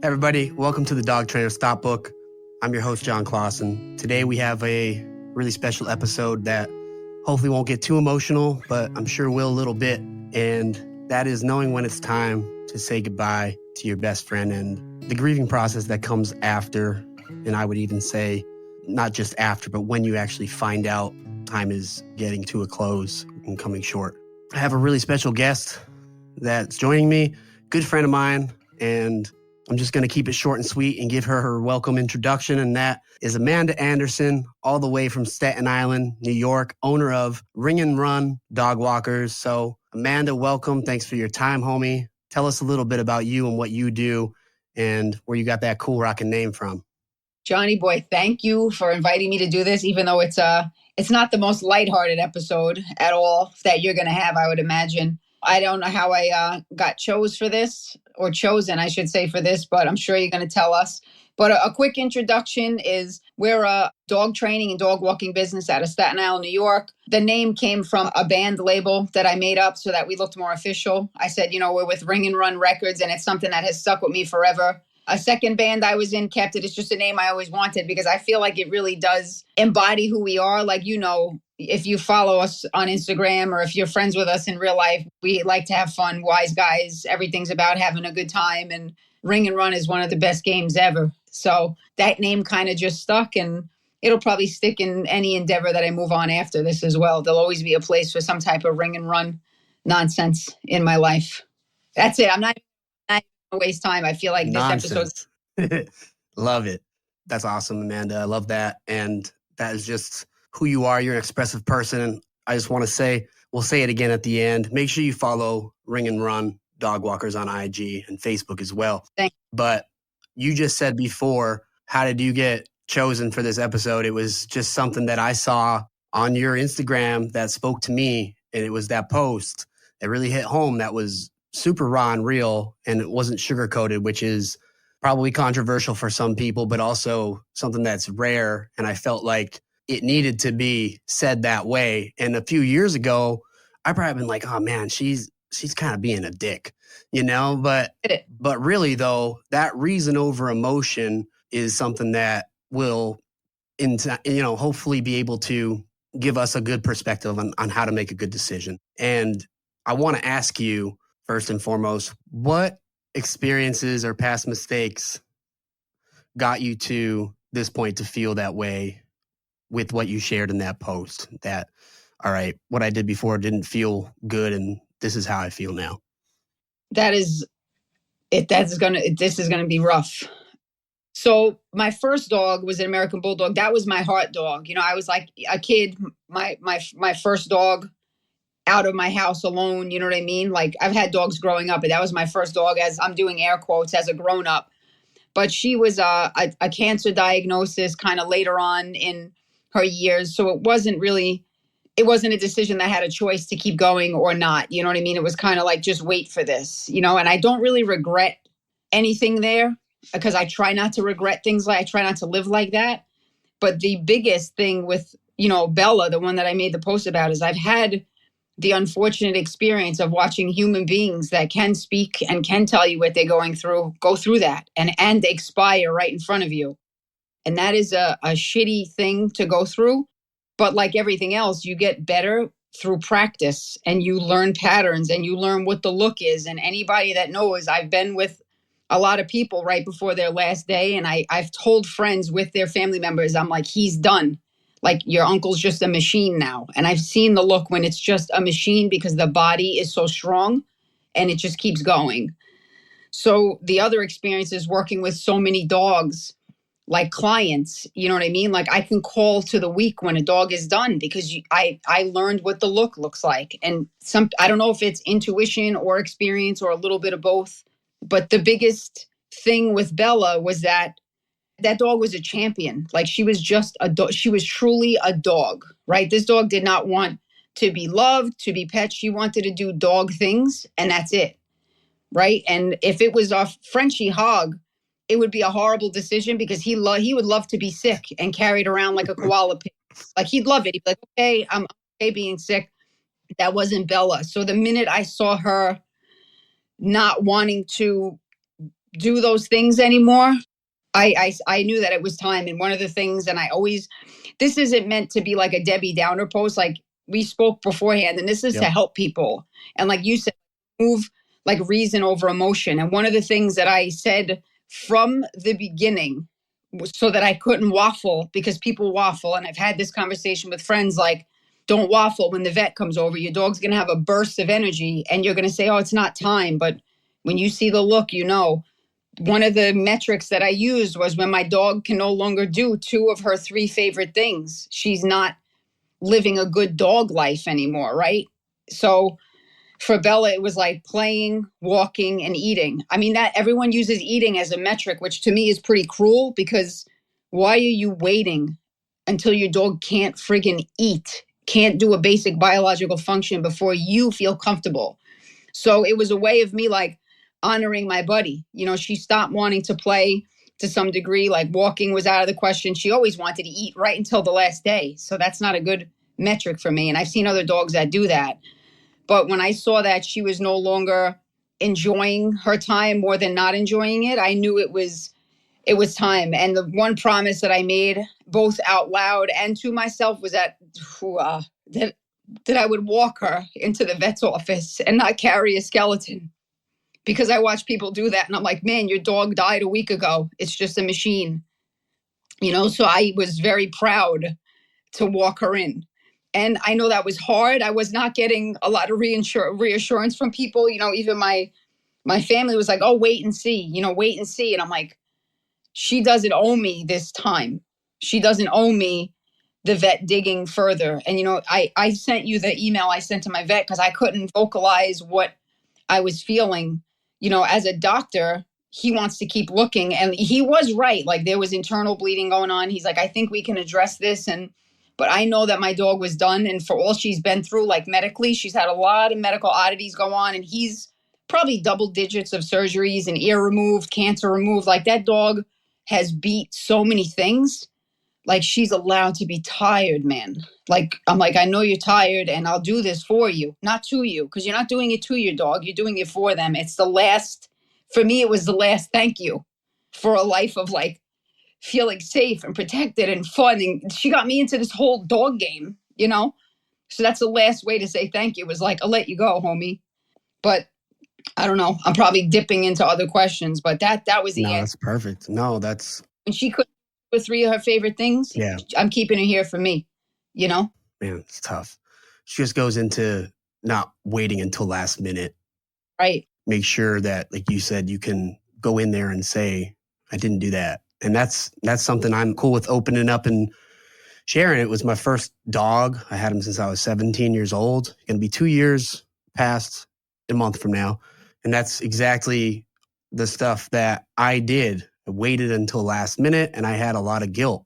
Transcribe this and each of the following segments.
Everybody, welcome to the Dog Trainer Stop Book. I'm your host, John Clawson. Today we have a really special episode that hopefully won't get too emotional, but I'm sure will a little bit. And that is knowing when it's time to say goodbye to your best friend and the grieving process that comes after. And I would even say not just after, but when you actually find out time is getting to a close and coming short. I have a really special guest that's joining me, good friend of mine, and I'm just going to keep it short and sweet and give her welcome introduction, and that is Amanda Anderson, all the way from Staten Island, New York, owner of Ring and Run Dog Walkers. So, Amanda, welcome. Thanks for your time, homie. Tell us a little bit about you and what you do and where you got that cool rockin' name from. Johnny boy, thank you for inviting me to do this, even though it's not the most lighthearted episode at all that you're going to have, I would imagine. I don't know how I got chosen, I should say, for this, but I'm sure you're going to tell us. But a quick introduction is we're a dog training and dog walking business out of Staten Island, New York. The name came from a band label that I made up so that we looked more official. I said, we're with Ring and Run Records, and it's something that has stuck with me forever. A second band I was in kept it. It's just a name I always wanted because I feel like it really does embody who we are. Like, if you follow us on Instagram or if you're friends with us in real life, we like to have fun, wise guys. Everything's about having a good time. And Ring and Run is one of the best games ever. So that name kind of just stuck, and it'll probably stick in any endeavor that I move on after this as well. There'll always be a place for some type of Ring and Run nonsense in my life. That's it. I'm not going to waste time. I feel like Nonsense. This episode. Love it. That's awesome, Amanda. I love that. And that is just who you are. You're an expressive person. I just want to say, we'll say it again at the end. Make sure you follow Ring and Run Dog Walkers on IG and Facebook as well. Thanks. But you just said before, how did you get chosen for this episode? It was just something that I saw on your Instagram that spoke to me. And it was that post that really hit home. That was super raw and real, and it wasn't sugar-coated, which is probably controversial for some people, but also something that's rare. And I felt like it needed to be said that way. And a few years ago, I probably been like, oh man, she's kind of being a dick, but really though, that reason over emotion is something that will, hopefully be able to give us a good perspective on how to make a good decision. And I want to ask you, first and foremost, what experiences or past mistakes got you to this point to feel that way with what you shared in that post? That, all right, what I did before didn't feel good, and this is how I feel now. That is it. This is gonna be rough. So my first dog was an American Bulldog. That was my heart dog. I was like a kid. My first dog out of my house alone, you know what I mean? Like, I've had dogs growing up, but that was my first dog, as I'm doing air quotes, as a grown up. But she was a cancer diagnosis kind of later on in her years. So it wasn't a decision that I had a choice to keep going or not. You know what I mean? It was kind of like, just wait for this, and I don't really regret anything there because I try not to regret things. I try not to live like that. But the biggest thing with, Bella, the one that I made the post about, is I've had the unfortunate experience of watching human beings that can speak and can tell you what they're going through, go through that and expire right in front of you. And that is a shitty thing to go through. But like everything else, you get better through practice, and you learn patterns, and you learn what the look is. And anybody that knows, I've been with a lot of people right before their last day. And I've told friends with their family members, I'm like, he's done. Like, your uncle's just a machine now. And I've seen the look when it's just a machine, because the body is so strong and it just keeps going. So the other experience is working with so many dogs, like clients, you know what I mean? Like, I can call to the week when a dog is done, because I learned what the look looks like. And I don't know if it's intuition or experience or a little bit of both. But the biggest thing with Bella was that dog was a champion. Like, she was just a dog. She was truly a dog, right? This dog did not want to be loved, to be pet. She wanted to do dog things, and that's it, right? And if it was a Frenchie hog, it would be a horrible decision, because he would love to be sick and carried around like a koala pig. Like, he'd love it. He'd be like, okay, I'm okay being sick. That wasn't Bella. So the minute I saw her not wanting to do those things anymore. I knew that it was time. And one of the things, and this isn't meant to be like a Debbie Downer post. Like we spoke beforehand, and this is to help people. And like you said, move like reason over emotion. And one of the things that I said from the beginning was so that I couldn't waffle, because people waffle. And I've had this conversation with friends like, don't waffle when the vet comes over. Your dog's going to have a burst of energy and you're going to say, oh, it's not time. But when you see the look, you know. One of the metrics that I used was when my dog can no longer do 2 of her 3 favorite things, she's not living a good dog life anymore, right? So for Bella, it was like playing, walking, and eating. I mean, that everyone uses eating as a metric, which to me is pretty cruel, because why are you waiting until your dog can't friggin' eat, can't do a basic biological function before you feel comfortable? So it was a way of me like honoring my buddy. You know, she stopped wanting to play to some degree, like walking was out of the question. She always wanted to eat right until the last day. So that's not a good metric for me. And I've seen other dogs that do that. But when I saw that she was no longer enjoying her time more than not enjoying it, I knew it was time. And the one promise that I made both out loud and to myself was that I would walk her into the vet's office and not carry a skeleton, because I watch people do that. And I'm like, man, your dog died a week ago. It's just a machine, you know? So I was very proud to walk her in. And I know that was hard. I was not getting a lot of reassurance from people. You know, even my family was like, oh, wait and see, wait and see. And I'm like, she doesn't owe me this time. She doesn't owe me the vet digging further. And, I sent you the email I sent to my vet because I couldn't vocalize what I was feeling. As a doctor, he wants to keep looking. And he was right. Like there was internal bleeding going on. He's like, I think we can address this. But I know that my dog was done. And for all she's been through, like medically, she's had a lot of medical oddities go on. And he's probably double digits of surgeries and ear removed, cancer removed. Like that dog has beat so many things. Like she's allowed to be tired, man. Like, I'm like, I know you're tired and I'll do this for you, not to you, because you're not doing it to your dog. You're doing it for them. It's for me, it was the last thank you for a life of like feeling safe and protected and fun. And she got me into this whole dog game, So that's the last way to say thank you, was like, I'll let you go, homie. But I don't know. I'm probably dipping into other questions, but that was the No, answer. that's perfect. No, that's... And she could with 3 of her favorite things. Yeah. I'm keeping it here for me, Man, it's tough. She just goes into not waiting until last minute. Right. Make sure that, like you said, you can go in there and say, I didn't do that. And that's something I'm cool with opening up and sharing. It was my first dog. I had him since I was 17 years old. Going to be 2 years past a month from now. And that's exactly the stuff that I did. I waited until last minute and I had a lot of guilt.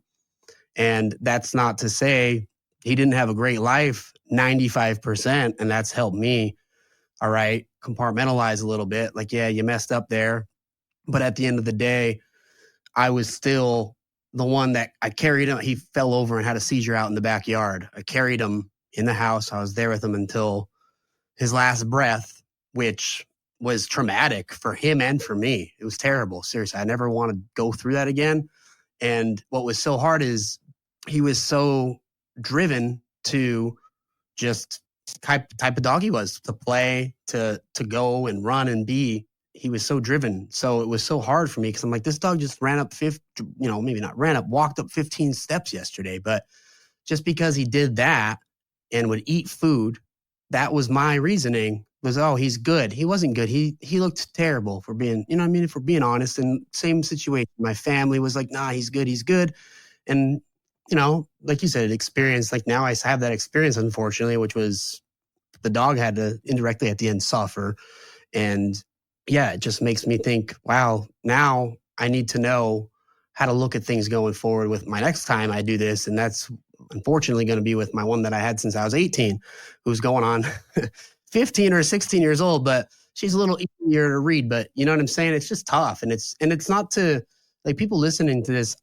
And that's not to say he didn't have a great life, 95%. And that's helped me, all right, compartmentalize a little bit. Like, yeah, you messed up there. But at the end of the day, I was still the one that I carried him. He fell over and had a seizure out in the backyard. I carried him in the house. I was there with him until his last breath, which was traumatic for him and for me. It was terrible. Seriously, I never want to go through that again. And what was so hard is he was so driven to just type of dog he was, to play, to go and run and be. He was so driven. So it was so hard for me because I'm like, this dog just ran up maybe not ran up, walked up 15 steps yesterday. But just because he did that and would eat food, that was my reasoning, was, oh, he's good. He wasn't good. He looked terrible, for being, if we're being honest. And same situation. My family was like, nah, he's good. He's good. And, like you said, experience, like now I have that experience, unfortunately, which was the dog had to indirectly at the end suffer. And yeah, it just makes me think, wow, now I need to know how to look at things going forward with my next time I do this. And that's unfortunately going to be with my one that I had since I was 18, who's going on 15 or 16 years old, but she's a little easier to read. But you know what I'm saying? It's just tough. And it's not to, like, people listening to this,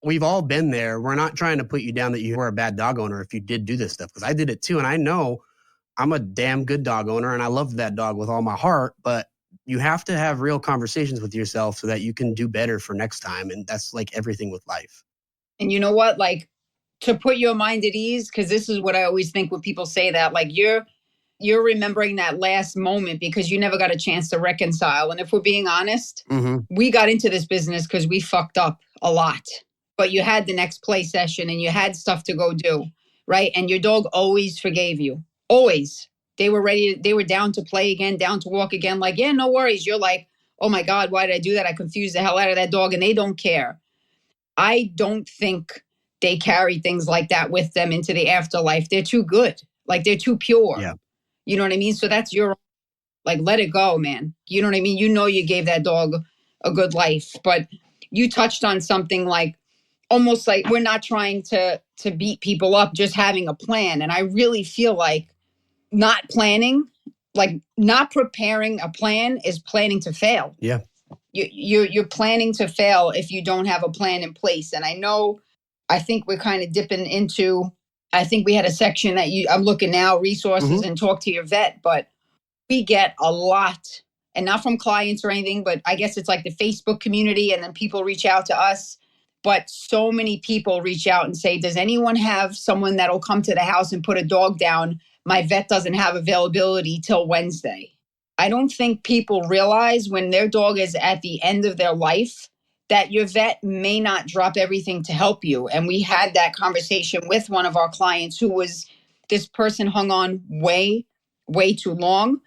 we've all been there. We're not trying to put you down that you were a bad dog owner if you did do this stuff, because I did it too. And I know I'm a damn good dog owner and I love that dog with all my heart. But you have to have real conversations with yourself so that you can do better for next time. And that's like everything with life. And you know what? Like, to put your mind at ease, because this is what I always think when people say that, like, you're remembering that last moment because you never got a chance to reconcile. And if we're being honest, we got into this business because we fucked up a lot. But you had the next play session and you had stuff to go do, right? And your dog always forgave you. Always. They were ready. They were down to play again, down to walk again. Like, yeah, no worries. You're like, oh my God, why did I do that? I confused the hell out of that dog. And they don't care. I don't think they carry things like that with them into the afterlife. They're too good. Like, they're too pure. Yeah. You know what I mean? So that's your, like, let it go, man. You know what I mean? You know, you gave that dog a good life, but you touched on something like, almost like we're not trying to beat people up, just having a plan. And I really feel like not planning, like not preparing a plan is planning to fail. Yeah. You're planning to fail if you don't have a plan in place. And I think we're kind of dipping into, I think we had a section that I'm looking now, resources and talk to your vet, but we get a lot, and not from clients or anything, but I guess it's like the Facebook community, and then people reach out to us. But so many people reach out and say, does anyone have someone that'll come to the house and put a dog down? My vet doesn't have availability till Wednesday. I don't think people realize when their dog is at the end of their life that your vet may not drop everything to help you. And we had that conversation with one of our clients this person hung on way, way too long.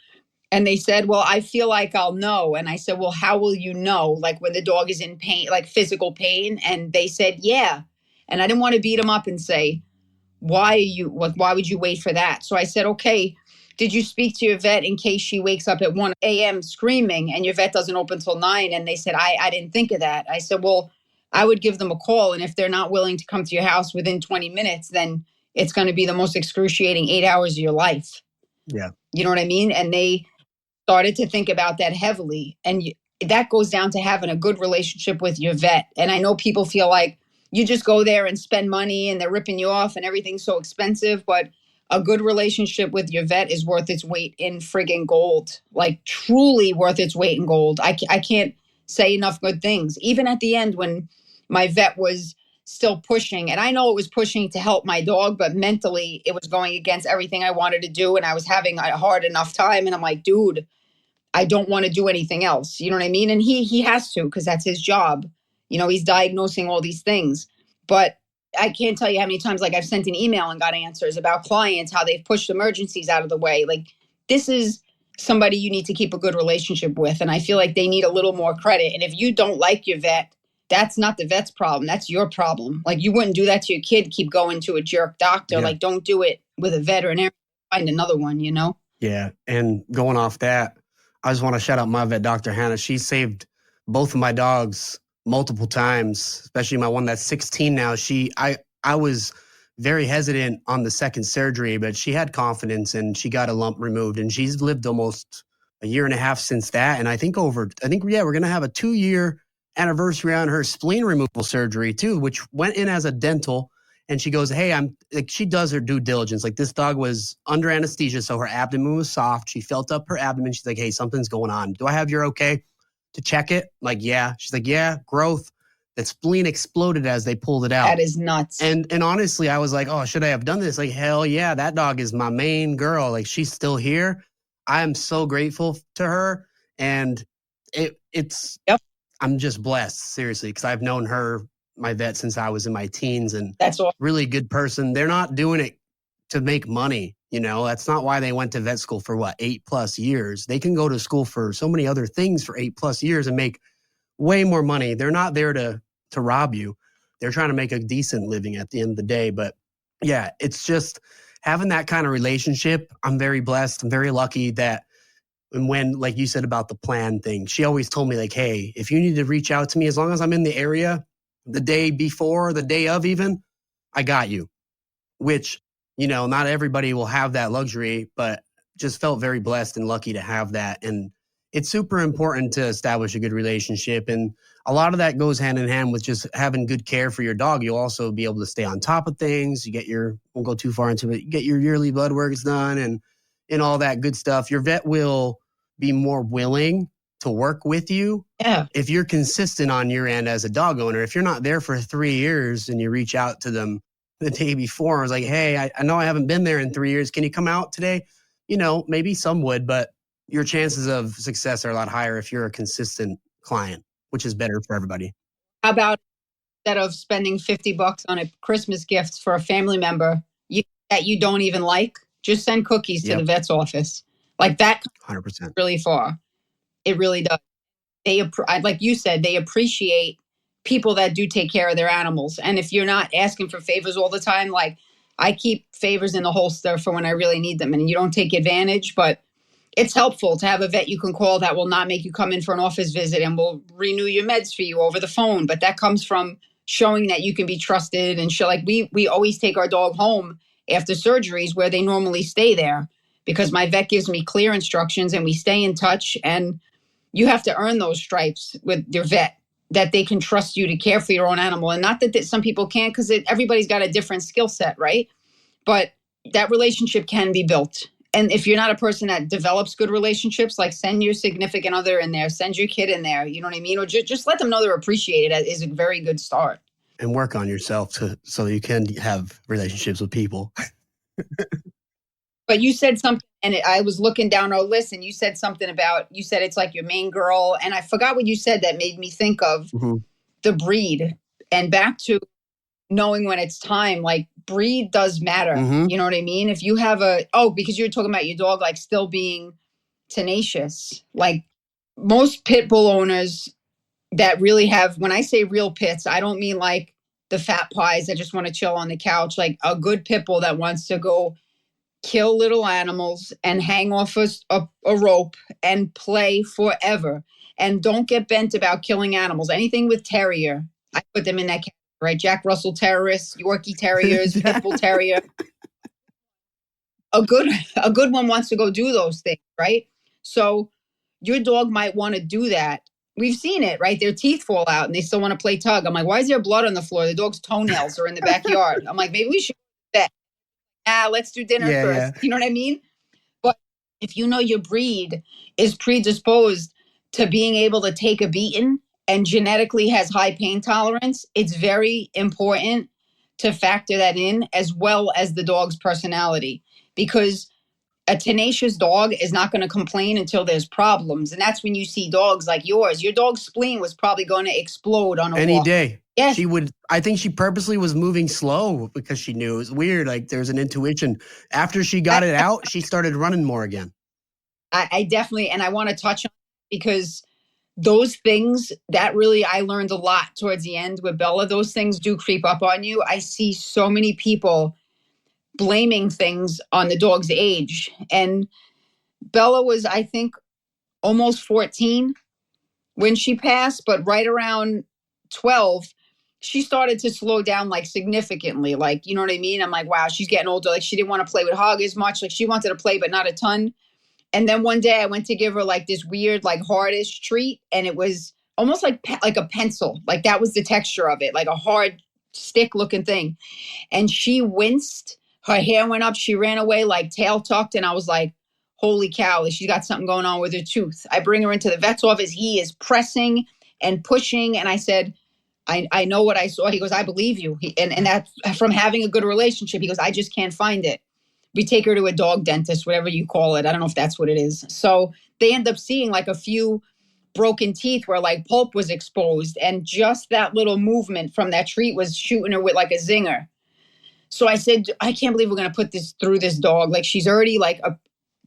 And they said, well, I feel like I'll know. And I said, well, how will you know? Like, when the dog is in pain, like physical pain? And they said, yeah. And I didn't want to beat them up and say, why would you wait for that? So I said, okay, did you speak to your vet in case she wakes up at 1 a.m. screaming and your vet doesn't open till 9? And they said, I didn't think of that. I said, well, I would give them a call. And if they're not willing to come to your house within 20 minutes, then it's going to be the most excruciating 8 hours of your life. Yeah. You know what I mean? And they started to think about that heavily. And that goes down to having a good relationship with your vet. And I know people feel like you just go there and spend money and they're ripping you off and everything's so expensive. But a good relationship with your vet is worth its weight in friggin' gold, like truly worth its weight in gold. I can't say enough good things. Even at the end when my vet was still pushing, and I know it was pushing to help my dog, but mentally it was going against everything I wanted to do. And I was having a hard enough time. And I'm like, dude, I don't want to do anything else. You know what I mean? And he has to, because that's his job. You know, he's diagnosing all these things. But I can't tell you how many times, like, I've sent an email and got answers about clients, how they've pushed emergencies out of the way. Like, this is somebody you need to keep a good relationship with. And I feel like they need a little more credit. And if you don't like your vet, that's not the vet's problem. That's your problem. Like, you wouldn't do that to your kid, keep going to a jerk doctor. Yeah. Like, don't do it with a veterinarian. Find another one, you know? Yeah. And going off that, I just want to shout out my vet, Dr. Hannah. She saved both of my dogs multiple times, especially my one that's 16 now. I was very hesitant on the second surgery, but she had confidence and she got a lump removed, and she's lived almost a year and a half since that. And I think we're going to have a 2-year anniversary on her spleen removal surgery too, which went in as a dental. And she goes, hey, she does her due diligence. Like, this dog was under anesthesia, so her abdomen was soft. She felt up her abdomen. She's like, hey, something's going on. Do I have your okay to check it? I'm like, yeah. She's like, yeah, growth. That spleen exploded as they pulled it out. That is nuts. And honestly, I was like, oh, should I have done this? Like, hell yeah, that dog is my main girl. Like, she's still here. I am so grateful to her. And it's, yep. I'm just blessed, seriously, because I've known her, my vet, since I was in my teens, and that's all. Really good person. They're not doing it to make money. You know, that's not why they went to vet school for 8+ years. They can go to school for so many other things for 8+ years and make way more money. They're not there to rob you. They're trying to make a decent living at the end of the day. But yeah, it's just having that kind of relationship. I'm very blessed. I'm very lucky that, and when, like you said about the plan thing, she always told me, like, hey, if you need to reach out to me, as long as I'm in the area the day before, the day of even, I got you. Which, you know, not everybody will have that luxury, but just felt very blessed and lucky to have that. And it's super important to establish a good relationship. And a lot of that goes hand in hand with just having good care for your dog. You'll also be able to stay on top of things. You get won't go too far into it, you get your yearly blood works done and all that good stuff. Your vet will be more willing to work with you. Yeah. If you're consistent on your end as a dog owner, if you're not there for 3 years and you reach out to them the day before, I was like, hey, I know I haven't been there in 3 years. Can you come out today? Maybe some would, but your chances of success are a lot higher if you're a consistent client, which is better for everybody. How about instead of spending $50 on a Christmas gift for a family member that you don't even like, just send cookies to the vet's office. Like that 100%. really far. It really does. Like you said, they appreciate people that do take care of their animals. And if you're not asking for favors all the time, like I keep favors in the holster for when I really need them, and you don't take advantage, but it's helpful to have a vet you can call that will not make you come in for an office visit and will renew your meds for you over the phone. But that comes from showing that you can be trusted and show, like we always take our dog home after surgeries where they normally stay there because my vet gives me clear instructions and we stay in touch. And you have to earn those stripes with your vet that they can trust you to care for your own animal. And not that some people can't, because everybody's got a different skill set, right? But that relationship can be built. And if you're not a person that develops good relationships, like send your significant other in there, send your kid in there, you know what I mean? Or just let them know they're appreciated is a very good start. And work on yourself so you can have relationships with people. But you said something, and I was looking down our list, and you said something about, you said it's like your main girl. And I forgot what you said that made me think of the breed. And back to knowing when it's time, like breed does matter. You know what I mean? If you have because you're talking about your dog, like still being tenacious, like most pit bull owners that really have, when I say real pits, I don't mean like the fat pies that just want to chill on the couch, like a good pit bull that wants to go kill little animals and hang off a rope and play forever. And don't get bent about killing animals. Anything with terrier, I put them in that category, right? Jack Russell Terriers, Yorkie Terriers, Pit Bull Terrier. A good one wants to go do those things, right? So your dog might want to do that. We've seen it, right? Their teeth fall out and they still want to play tug. I'm like, why is there blood on the floor? The dog's toenails are in the backyard. I'm like, maybe we should do that. Let's do dinner first. Yeah. You know what I mean? But if you know your breed is predisposed to being able to take a beating and genetically has high pain tolerance, it's very important to factor that in as well as the dog's personality. Because a tenacious dog is not going to complain until there's problems. And that's when you see dogs like yours. Your dog's spleen was probably going to explode on a any walk. day. Yes. I think she purposely was moving slow because she knew it was weird. Like there's an intuition. After she got it out, she started running more again. I definitely, and I want to touch on it because those things that really, I learned a lot towards the end with Bella. Those things do creep up on you. I see so many people blaming things on the dog's age. And Bella was, I think, almost 14 when she passed, but right around 12, she started to slow down like significantly. Like, you know what I mean? I'm like, wow, she's getting older. Like she didn't want to play with Hog as much. Like she wanted to play, but not a ton. And then one day I went to give her like this weird, like hardish treat. And it was almost like a pencil. Like that was the texture of it, like a hard stick looking thing. And she winced. Her hair went up. She ran away like tail tucked. And I was like, holy cow, she's got something going on with her tooth. I bring her into the vet's office. He is pressing and pushing. And I said, I know what I saw. He goes, I believe you. And that from having a good relationship, he goes, I just can't find it. We take her to a dog dentist, whatever you call it. I don't know if that's what it is. So they end up seeing like a few broken teeth where like pulp was exposed. And just that little movement from that treat was shooting her with like a zinger. So I said, I can't believe we're going to put this through this dog. Like she's already like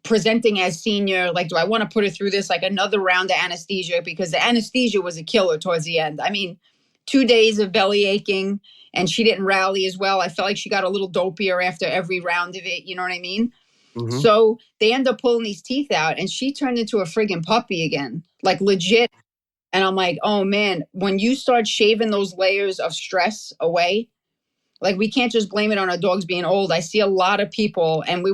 presenting as senior. Like, do I want to put her through this, like another round of anesthesia? Because the anesthesia was a killer towards the end. I mean, 2 days of belly aching and she didn't rally as well. I felt like she got a little dopier after every round of it. You know what I mean? Mm-hmm. So they end up pulling these teeth out and she turned into a friggin' puppy again, like legit. And I'm like, oh man, when you start shaving those layers of stress away, like we can't just blame it on our dogs being old. I see a lot of people, and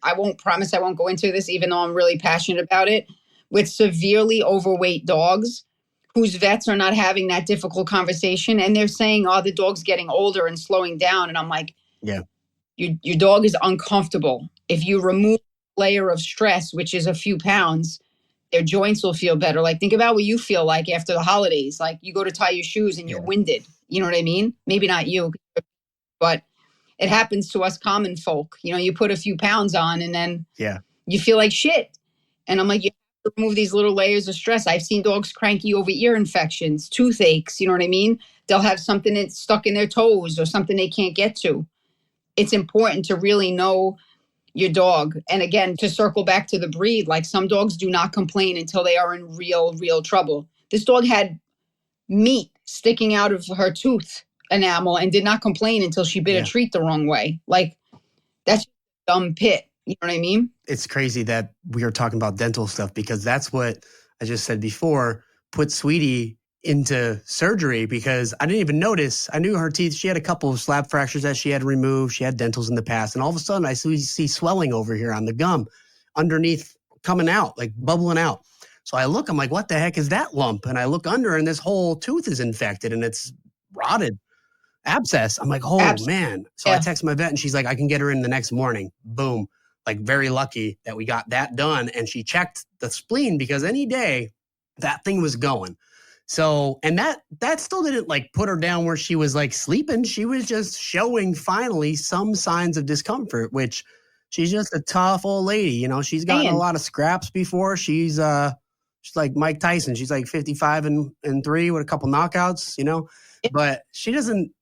I won't promise I won't go into this, even though I'm really passionate about it, with severely overweight dogs whose vets are not having that difficult conversation. And they're saying, oh, the dog's getting older and slowing down. And I'm like, yeah, your dog is uncomfortable. If you remove a layer of stress, which is a few pounds, Their joints will feel better. Like, think about what you feel like after the holidays. Like, you go to tie your shoes and you're winded. You know what I mean? Maybe not you, but it happens to us common folk. You know, you put a few pounds on and then you feel like shit. And I'm like, you have to remove these little layers of stress. I've seen dogs cranky over ear infections, toothaches. You know what I mean? They'll have something that's stuck in their toes or something they can't get to. It's important to really know your dog. And again, to circle back to the breed, like, some dogs do not complain until they are in real trouble. This dog had meat sticking out of her tooth enamel and did not complain until she bit a treat the wrong way. Like, that's a dumb pit. You know what I mean? It's crazy that we are talking about dental stuff, because that's what I just said before, put Sweetie into surgery, because I didn't even notice. I knew her teeth. She had a couple of slab fractures that she had removed. She had dentals in the past. And all of a sudden I see swelling over here on the gum underneath, coming out, like bubbling out. So I look, I'm like, what the heck is that lump? And I look under, and this whole tooth is infected and it's rotted. Abscess. I'm like, oh man. So I text my vet and she's like, I can get her in the next morning. Boom. Like, very lucky that we got that done. And she checked the spleen, because any day that thing was going. So, and that still didn't like put her down where she was like sleeping. She was just showing finally some signs of discomfort, which she's just a tough old lady. You know, she's gotten a lot of scraps before. She's like Mike Tyson. She's like 55 and 3 with a couple knockouts, you know, but she doesn't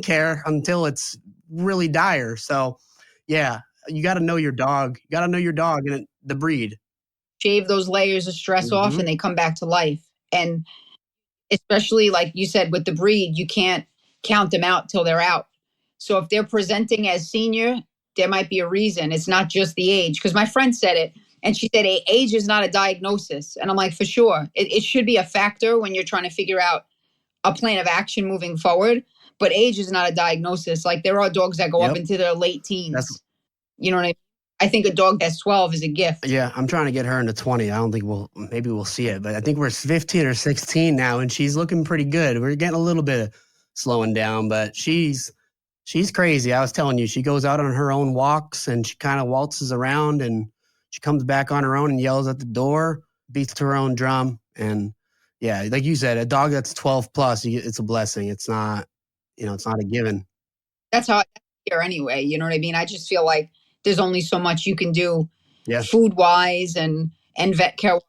care until it's really dire. So yeah, you got to know your dog. You got to know your dog and the breed. Shave those layers of stress off and they come back to life. And especially, like you said, with the breed, you can't count them out till they're out. So if they're presenting as senior, there might be a reason. It's not just the age. Because my friend said it, and she said, age is not a diagnosis. And I'm like, for sure. It should be a factor when you're trying to figure out a plan of action moving forward. But age is not a diagnosis. Like, there are dogs that go up into their late teens. You know what I mean? I think a dog that's 12 is a gift. Yeah, I'm trying to get her into 20. I don't think maybe we'll see it, but I think we're 15 or 16 now, and she's looking pretty good. We're getting a little bit of slowing down, but she's crazy. I was telling you, she goes out on her own walks and she kind of waltzes around, and she comes back on her own and yells at the door, beats to her own drum. And yeah, like you said, a dog that's 12 plus, it's a blessing. It's not, it's not a given. That's how I feel anyway. You know what I mean? I just feel like there's only so much you can do food wise and vet care,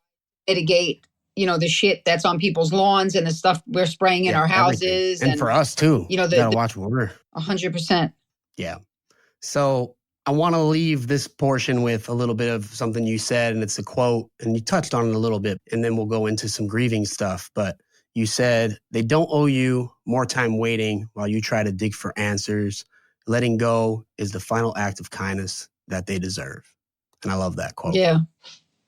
mitigate, the shit that's on people's lawns and the stuff we're spraying in our houses. And for us too, gotta watch what we're 100%. Yeah. So I want to leave this portion with a little bit of something you said, and it's a quote, and you touched on it a little bit, and then we'll go into some grieving stuff. But you said, they don't owe you more time waiting while you try to dig for answers. Letting go is the final act of kindness that they deserve. And I love that quote. Yeah.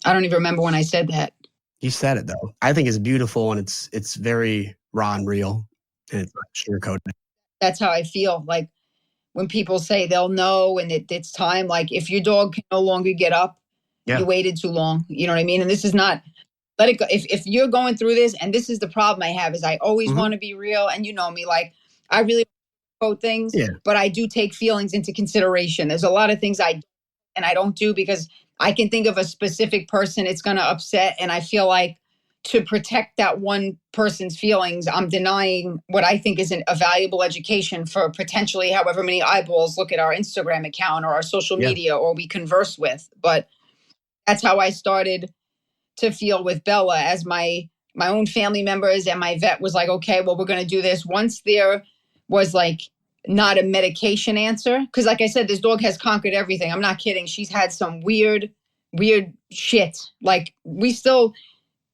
I don't even remember when I said that. You said it though. I think it's beautiful, and it's very raw and real, and it's not sugarcoated. That's how I feel. Like, when people say they'll know and it's time, like, if your dog can no longer get up, you waited too long. You know what I mean? And this is not, let it go. If you're going through this, and this is the problem I have, is I always want to be real. And you know me, like, I really quote things, but I do take feelings into consideration. There's a lot of things I don't do because I can think of a specific person it's going to upset. And I feel like, to protect that one person's feelings, I'm denying what I think is a valuable education for potentially however many eyeballs look at our Instagram account or our social media or we converse with. But that's how I started to feel with Bella, as my own family members and my vet was like, okay, well, we're going to do this. Once there was like not a medication answer, because like I said, this dog has conquered everything. I'm not kidding. She's had some weird shit. Like, we still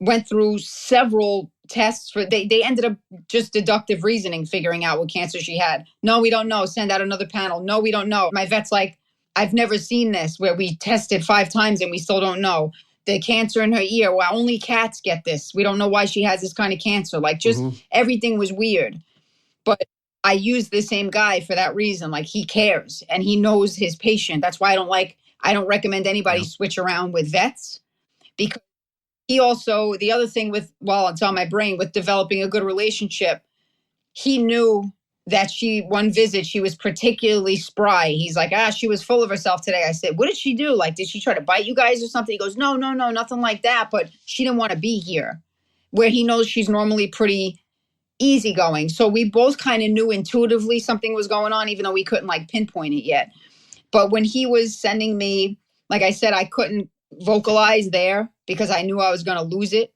went through several tests for, they ended up just deductive reasoning, figuring out what cancer she had. No, we don't know. Send out another panel. No, we don't know. My vet's like, I've never seen this where we tested 5 times and we still don't know. The cancer in her ear, well, only cats get this. We don't know why she has this kind of cancer. Like, just everything was weird. But I use the same guy for that reason. Like, he cares and he knows his patient. That's why I don't recommend anybody switch around with vets, because he also, the other thing with, while it's on my brain, with developing a good relationship, he knew that one visit, she was particularly spry. He's like, she was full of herself today. I said, what did she do? Like, did she try to bite you guys or something? He goes, no, nothing like that. But she didn't want to be here, where he knows she's normally pretty easygoing. So we both kind of knew intuitively something was going on, even though we couldn't like pinpoint it yet. But when he was sending me, like I said, I couldn't vocalize there because I knew I was going to lose it.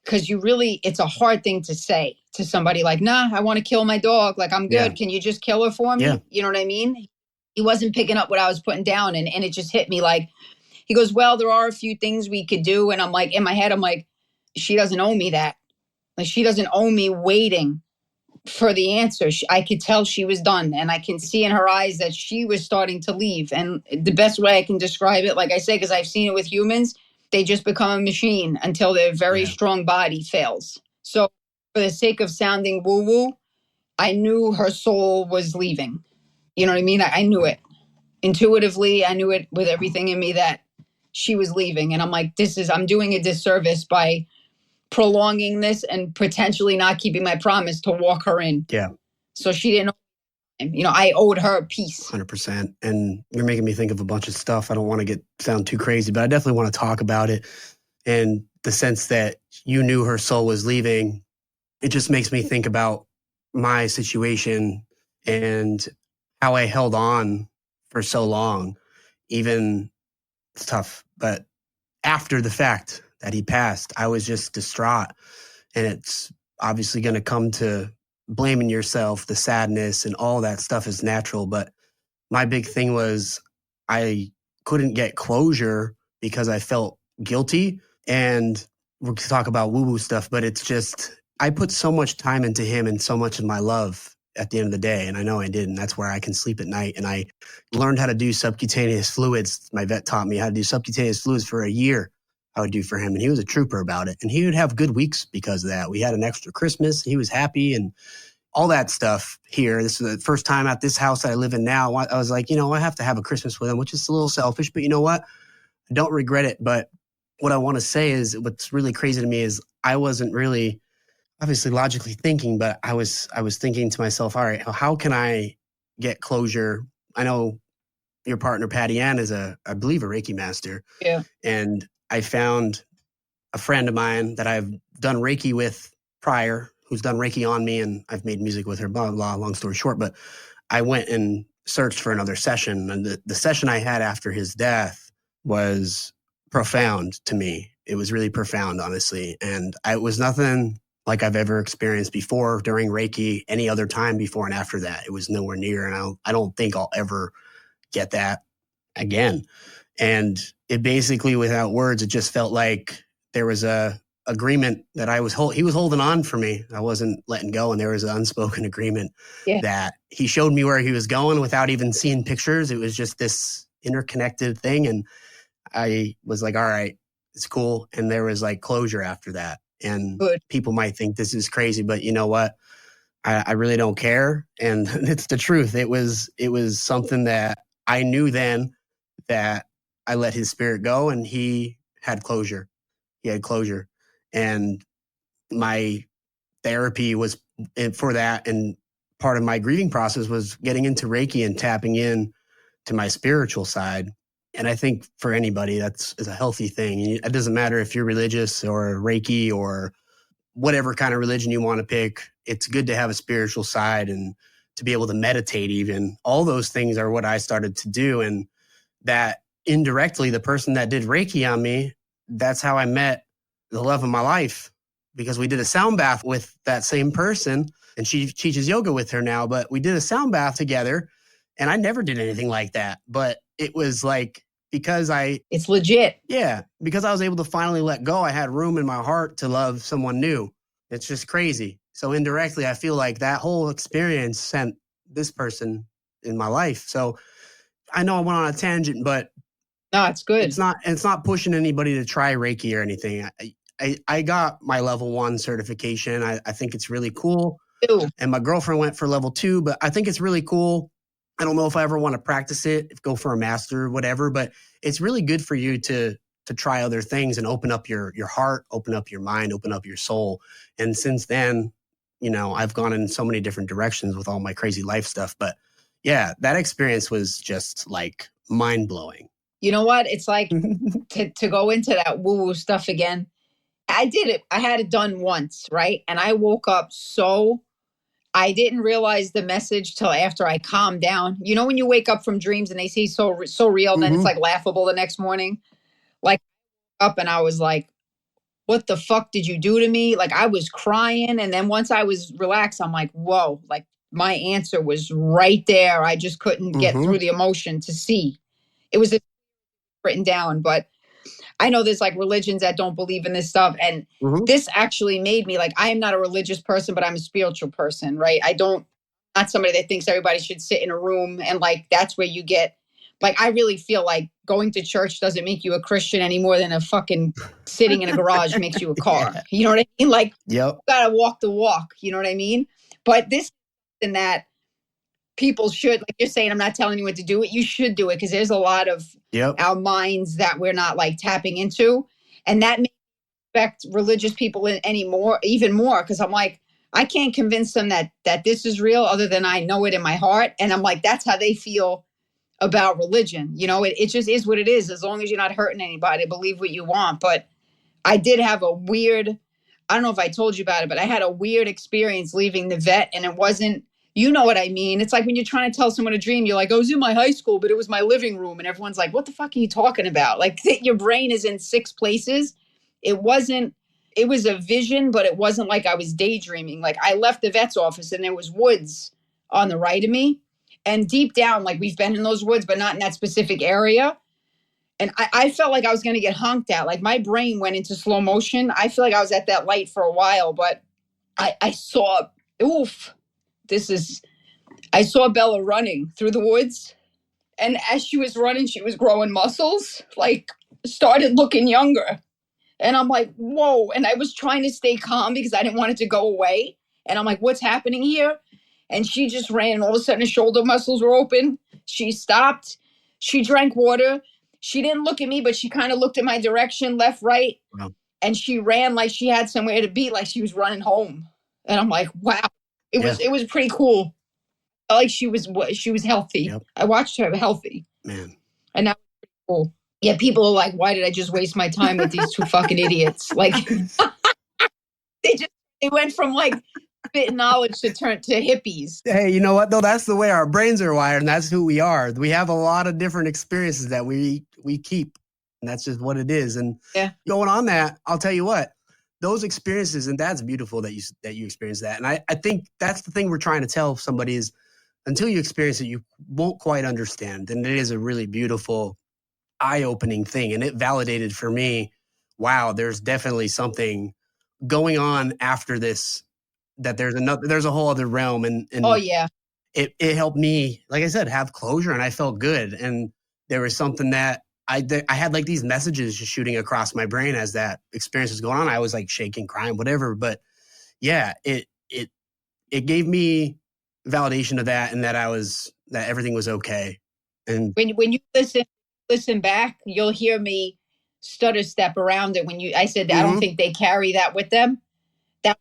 Because it's a hard thing to say to somebody like, nah, I want to kill my dog. Like, I'm good. Yeah. Can you just kill her for me? Yeah. You know what I mean? He wasn't picking up what I was putting down. And it just hit me like, he goes, well, there are a few things we could do. And I'm like, in my head, I'm like, she doesn't owe me that. Like, she doesn't owe me waiting for the answer. I could tell she was done. And I can see in her eyes that she was starting to leave. And the best way I can describe it, like I say, because I've seen it with humans, they just become a machine until their very strong body fails. So for the sake of sounding woo-woo, I knew her soul was leaving. You know what I mean? I knew it. Intuitively, I knew it with everything in me that she was leaving. And I'm like, I'm doing a disservice by prolonging this and potentially not keeping my promise to walk her in. Yeah. So she didn't, I owed her a peace. 100%. And you're making me think of a bunch of stuff. I don't want to sound too crazy, but I definitely want to talk about it. And the sense that you knew her soul was leaving, it just makes me think about my situation and how I held on for so long. Even it's tough, but after the fact that he passed, I was just distraught. And it's obviously going to come to blaming yourself, the sadness and all that stuff is natural. But my big thing was I couldn't get closure because I felt guilty. And we'll talk about woo-woo stuff, but it's just, I put so much time into him and so much of my love at the end of the day. And I know I did. And that's where I can sleep at night. And I learned how to do subcutaneous fluids. My vet taught me how to do subcutaneous fluids for a year. I would do for him. And he was a trooper about it. And he would have good weeks because of that. We had an extra Christmas. He was happy and all that stuff here. This is the first time at this house that I live in now. I was like, I have to have a Christmas with him, which is a little selfish, but you know what? I don't regret it. But what I want to say is what's really crazy to me is I wasn't really obviously logically thinking, but I was thinking to myself, all right, how can I get closure? I know your partner, Patty Ann, is I believe a Reiki master. Yeah. And I found a friend of mine that I've done Reiki with prior, who's done Reiki on me, and I've made music with her, blah, blah, long story short. But I went and searched for another session. And the session I had after his death was profound to me. It was really profound, honestly. And it was nothing like I've ever experienced before during Reiki, any other time before and after that. It was nowhere near. And I don't think I'll ever get that again. And it basically, without words, it just felt like there was a agreement that he was holding on for me. I wasn't letting go. And there was an unspoken agreement that he showed me where he was going without even seeing pictures. It was just this interconnected thing. And I was like, all right, it's cool. And there was like closure after that. And people might think this is crazy, but you know what? I really don't care. And it's the truth. It was something that I knew then that I let his spirit go and he had closure. He had closure. And my therapy was for that. And part of my grieving process was getting into Reiki and tapping in to my spiritual side. And I think for anybody, is a healthy thing. It doesn't matter if you're religious or Reiki or whatever kind of religion you want to pick. It's good to have a spiritual side and to be able to meditate even. All those things are what I started to do. And that indirectly, the person that did Reiki on me, that's how I met the love of my life, because we did a sound bath with that same person and she teaches yoga with her now, but we did a sound bath together and I never did anything like that. But it was like, because it's legit. Yeah. Because I was able to finally let go. I had room in my heart to love someone new. It's just crazy. So indirectly, I feel like that whole experience sent this person in my life. So I know I went on a tangent, but no, it's good. It's not pushing anybody to try Reiki or anything. I got my level 1 certification. I think it's really cool. Ew. And my girlfriend went for level 2, but I think it's really cool. I don't know if I ever want to practice it, go for a master or whatever, but it's really good for you to try other things and open up your heart, open up your mind, open up your soul. And since then, I've gone in so many different directions with all my crazy life stuff. But yeah, that experience was just like mind blowing. You know what? It's like to go into that woo-woo stuff again. I did it. I had it done once, right? And I woke up I didn't realize the message till after I calmed down. You know, when you wake up from dreams and they seem so real, then it's like laughable the next morning. Like up and I was like, what the fuck did you do to me? Like I was crying. And then once I was relaxed, I'm like, whoa, like my answer was right there. I just couldn't get through the emotion to see. It was written down, but I know there's like religions that don't believe in this stuff. And this actually made me like, I am not a religious person, but I'm a spiritual person, right? Not somebody that thinks everybody should sit in a room and like, that's where you get, like, I really feel like going to church doesn't make you a Christian any more than a fucking sitting in a garage makes you a car. Yeah. You know what I mean? Like, you gotta walk the walk. You know what I mean? But this and that people should, like you're saying, I'm not telling you what to do it. You should do it because there's a lot of our minds that we're not like tapping into. And that makes me respect religious people anymore, even more. Cause I'm like, I can't convince them that this is real other than I know it in my heart. And I'm like, that's how they feel about religion. You know, it just is what it is. As long as you're not hurting anybody, believe what you want. But I did have a weird, I don't know if I told you about it, but I had a weird experience leaving the vet, and it wasn't, you know what I mean? It's like when you're trying to tell someone a dream, you're like, I was in my high school, but it was my living room. And everyone's like, what the fuck are you talking about? Like your brain is in 6 places. It was a vision, but it wasn't like I was daydreaming. Like I left the vet's office and there was woods on the right of me. And deep down, like we've been in those woods, but not in that specific area. And I felt like I was going to get honked at. Like my brain went into slow motion. I feel like I was at that light for a while, but I saw, I saw Bella running through the woods. And as she was running, she was growing muscles, like started looking younger. And I'm like, whoa. And I was trying to stay calm because I didn't want it to go away. And I'm like, what's happening here? And she just ran. And all of a sudden, her shoulder muscles were open. She stopped. She drank water. She didn't look at me, but she kind of looked at my direction, left, right. Wow. And she ran like she had somewhere to be, like she was running home. And I'm like, wow. It was pretty cool. Like she was healthy. Yep. I watched her healthy. Man. And that was pretty cool. Yeah, people are like, why did I just waste my time with these 2 fucking idiots? Like they went from like spit knowledge to turn to hippies. Hey, you know what though? That's the way our brains are wired, and that's who we are. We have a lot of different experiences that we keep, and that's just what it is. And going on that, I'll tell you what, those experiences, and that's beautiful that you experienced that. And I think that's the thing we're trying to tell somebody is until you experience it, you won't quite understand. And it is a really beautiful, eye-opening thing. And it validated for me, wow, there's definitely something going on after this, that there's a whole other realm. And oh yeah, it helped me, like I said, have closure, and I felt good. And there was something that I had like these messages just shooting across my brain as that experience was going on. I was like shaking, crying, whatever. But yeah, it gave me validation of that, and that everything was okay. And when you listen back, you'll hear me stutter step around it. I said, I don't think they carry that with them. That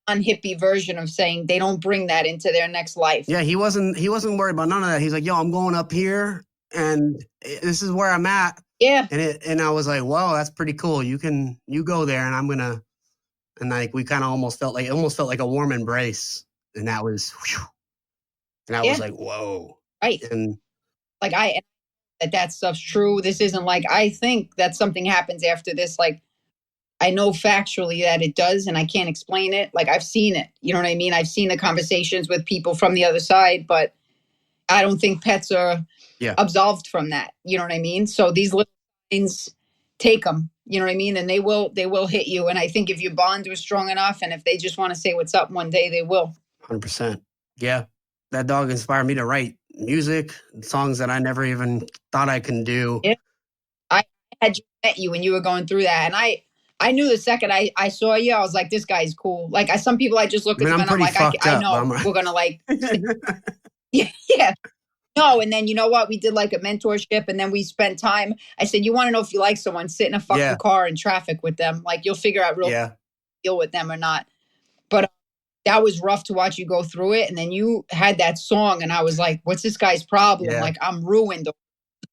unhippie version of saying they don't bring that into their next life. Yeah, he wasn't worried about none of that. He's like, yo, I'm going up here and this is where I'm at. Yeah. And I was like, wow, that's pretty cool. You go there, and I'm gonna, and like we kind of almost felt like a warm embrace. And that was whew, and I was like, whoa. Right. And like that stuff's true. This isn't like, I think that something happens after this. Like I know factually that it does, and I can't explain it. Like I've seen it, you know what I mean? I've seen the conversations with people from the other side, but I don't think pets are absolved from that. You know what I mean? So these little things, take them, you know what I mean? And they will hit you. And I think if your bond was strong enough, and if they just want to say what's up one day, they will. 100%. Yeah. That dog inspired me to write music, songs that I never even thought I can do. Yeah. I had met you when you were going through that. And I knew the second I saw you, I was like, this guy's cool. Like some people, I just look at them and I'm like, I know we're going to like, yeah. No, and then you know what? We did like a mentorship, and then we spent time. I said, you want to know if you like someone, sit in a fucking car in traffic with them. Like you'll figure out deal with them or not. But that was rough to watch you go through it. And then you had that song, and I was like, what's this guy's problem? Yeah. Like, I'm ruined.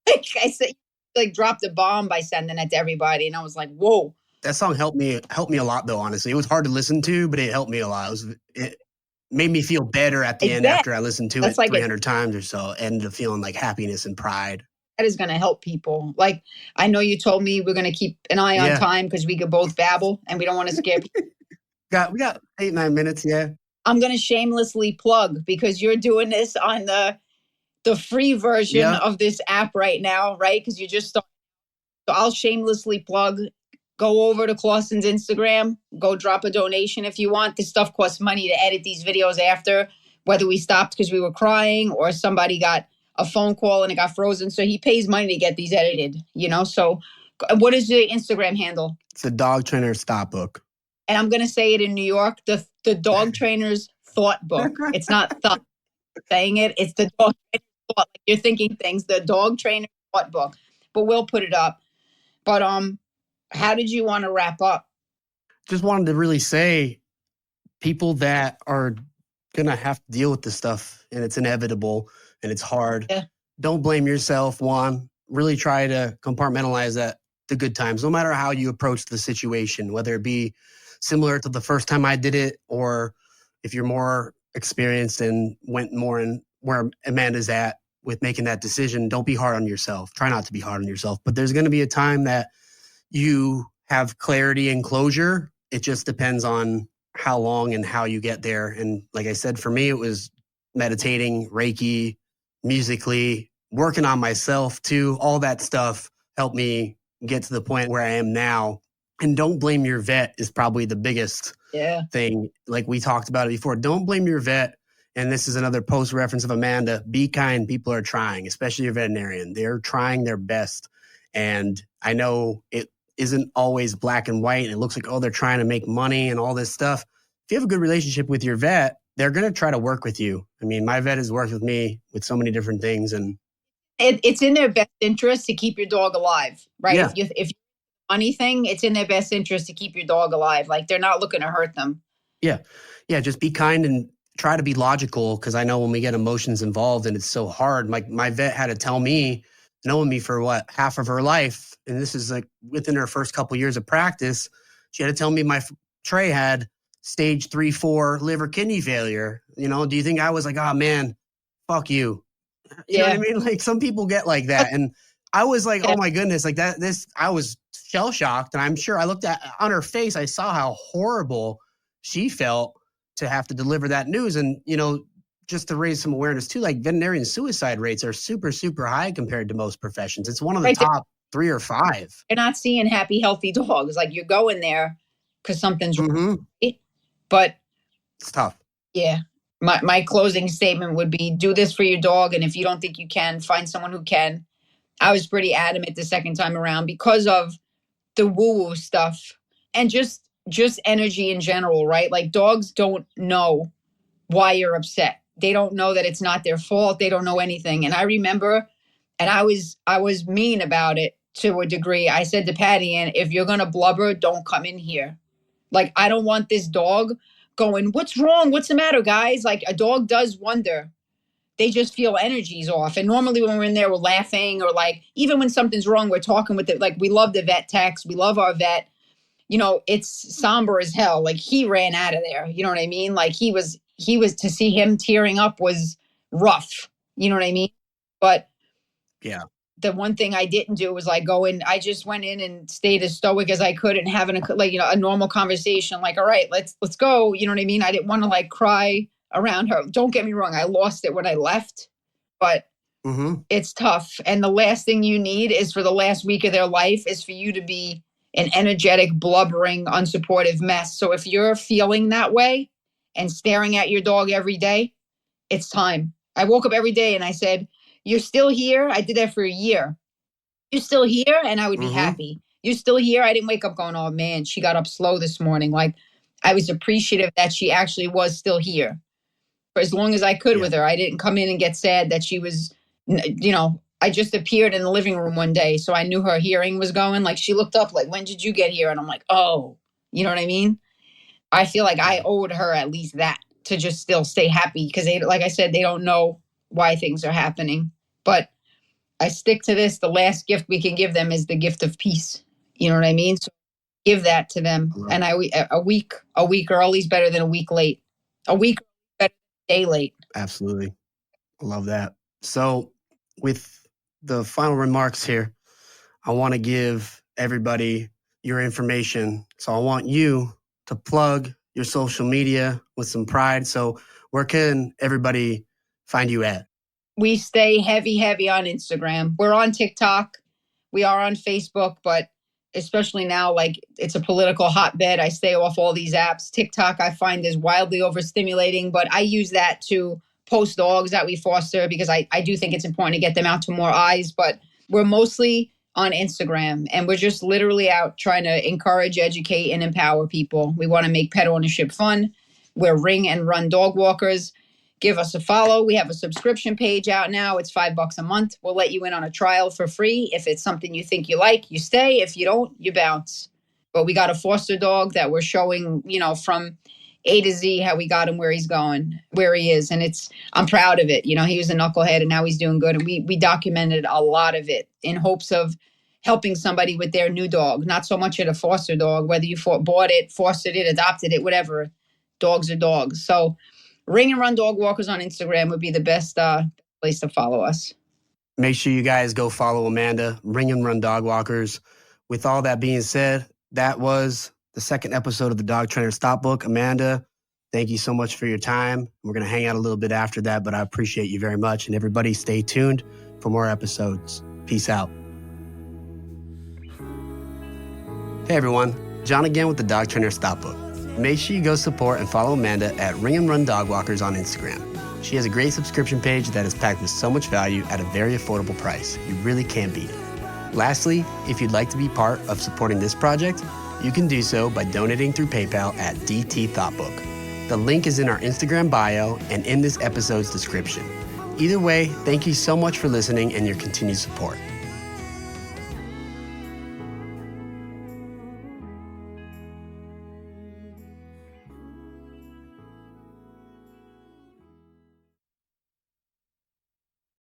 Like I said, like dropped a bomb by sending it to everybody. And I was like, whoa. That song helped me a lot though, honestly. It was hard to listen to, but it helped me a lot. It made me feel better at the I end bet. after I listened to That's it like 300 times or so. Ended up feeling like happiness and pride. that is going to help people. Like, I know you told me we're going to keep an eye on time because we could both babble and we don't want to scare people. We got 8-9 minutes. Yeah. I'm going to shamelessly plug because you're doing this on the free version of this app right now, right? Because you just started. So I'll shamelessly plug. Go over to Clawson's Instagram. Go drop a donation if you want. This stuff costs money to edit these videos after, whether we stopped because we were crying or somebody got a phone call and it got frozen. So he pays money to get these edited, you know? So what is the Instagram handle? It's the Dog Trainer Stop Book. And I'm going to say it in New York, the Dog Trainer's Thought Book. It's not thought saying it. It's the Dog Trainer's Thought. Like you're thinking things, the Dog Trainer's Thought Book. But we'll put it up. But how did you want to wrap up? Just wanted to really say people that are going to have to deal with this stuff and it's inevitable and it's hard. Yeah. Don't blame yourself, Juan. Really try to compartmentalize the good times, no matter how you approach the situation, whether it be similar to the first time I did it or if you're more experienced and went more in where Amanda's at with making that decision. Don't be hard on yourself. Try not to be hard on yourself. But there's going to be a time that you have clarity and closure. It just depends on how long and how you get there. And like I said, for me, it was meditating, Reiki, musically, working on myself too. All that stuff helped me get to the point where I am now. And don't blame your vet is probably the biggest thing. Like we talked about it before. Don't blame your vet. And this is another post reference of Amanda. Be kind. People are trying, especially your veterinarian. They're trying their best. And I know it isn't always black and white. And it looks like, oh, they're trying to make money and all this stuff. If you have a good relationship with your vet, they're going to try to work with you. I mean, my vet has worked with me with so many different things. And it's in their best interest to keep your dog alive, right? Yeah. If anything, it's in their best interest to keep your dog alive. Like they're not looking to hurt them. Yeah. Just be kind and try to be logical. Cause I know when we get emotions involved and it's so hard, my vet had to tell me, knowing me for half of her life. And this is like within her first couple of years of practice, she had to tell me my Trey had stage 3-4 liver kidney failure. You know, do you think I was like, oh man, fuck you? You know what I mean? Like some people get like that. And I was like, oh my goodness, like I was shell shocked. And I'm sure I looked at on her face, I saw how horrible she felt to have to deliver that news. And, you know, just to raise some awareness too, like veterinarian suicide rates are super, super high compared to most professions. It's one of the top 3 or 5. You're not seeing happy, healthy dogs. Like you're going there because something's wrong. But it's tough. Yeah. My closing statement would be do this for your dog. And if you don't think you can, find someone who can. I was pretty adamant the second time around because of the woo-woo stuff and just energy in general, right? Like dogs don't know why you're upset. They don't know that it's not their fault. They don't know anything. And I remember, and I was mean about it to a degree. I said to Patty, and if you're going to blubber, don't come in here. Like, I don't want this dog going, what's wrong? What's the matter, guys? Like a dog does wonder. They just feel energies off. And normally when we're in there, we're laughing or like, even when something's wrong, we're talking with it. Like we love the vet techs. We love our vet. You know, it's somber as hell. Like he ran out of there. You know what I mean? Like he was to see him tearing up was rough. You know what I mean? But yeah, the one thing I didn't do was like go in. I just went in and stayed as stoic as I could and having a normal conversation. Like, all right, let's go. You know what I mean? I didn't want to like cry around her. Don't get me wrong. I lost it when I left, but it's tough. And the last thing you need is for the last week of their life is for you to be an energetic, blubbering, unsupportive mess. So if you're feeling that way and staring at your dog every day, it's time. I woke up every day and I said, you're still here. I did that for a year. You're still here. And I would be happy. You're still here. I didn't wake up going, oh man, she got up slow this morning. Like I was appreciative that she actually was still here for as long as I could with her. I didn't come in and get sad that she was, you know, I just appeared in the living room one day. So I knew her hearing was going. Like she looked up like, when did you get here? And I'm like, oh, you know what I mean? I feel like I owed her at least that to just still stay happy because they, like I said, they don't know why things are happening. But I stick to this. The last gift we can give them is the gift of peace. You know what I mean? So give that to them. And a week early is better than a week late. A week better than a day late. Absolutely. I love that. So with the final remarks here, I want to give everybody your information. So I want you to plug your social media with some pride. So where can everybody find you at? We stay heavy on Instagram. We're on TikTok. We are on Facebook, but especially now, like it's a political hotbed. I stay off all these apps. TikTok, I find, is wildly overstimulating, but I use that to post dogs that we foster because I do think it's important to get them out to more eyes. But we're mostly on Instagram, and we're just literally out trying to encourage, educate, and empower people. We want to make pet ownership fun. We're ring and run dog walkers. Give us a follow. We have a subscription page out now. It's $5 a month. We'll let you in on a trial for free. If it's something you think you like, you stay. If you don't, you bounce. But we got a foster dog that we're showing, from A to Z how we got him where he's going, where he is. And I'm proud of it. He was a knucklehead and now he's doing good. And we documented a lot of it in hopes of helping somebody with their new dog. Not so much at a foster dog, whether you bought it, fostered it, adopted it, whatever. Dogs are dogs. So Ring and Run Dog Walkers on Instagram would be the best place to follow us. Make sure you guys go follow Amanda, Ring and Run Dog Walkers. With all that being said, that was the second episode of the Dog Trainer Stop Book. Amanda, thank you so much for your time. We're going to hang out a little bit after that, but I appreciate you very much. And everybody stay tuned for more episodes. Peace out. Hey everyone, John again with the Dog Trainer Stop Book. Make sure you go support and follow Amanda at Ring and Run Dog Walkers on Instagram. She has a great subscription page that is packed with so much value at a very affordable price. You really can't beat it. Lastly, if you'd like to be part of supporting this project, you can do so by donating through PayPal at DT Thoughtbook. The link is in our Instagram bio and in this episode's description. Either way, thank you so much for listening and your continued support.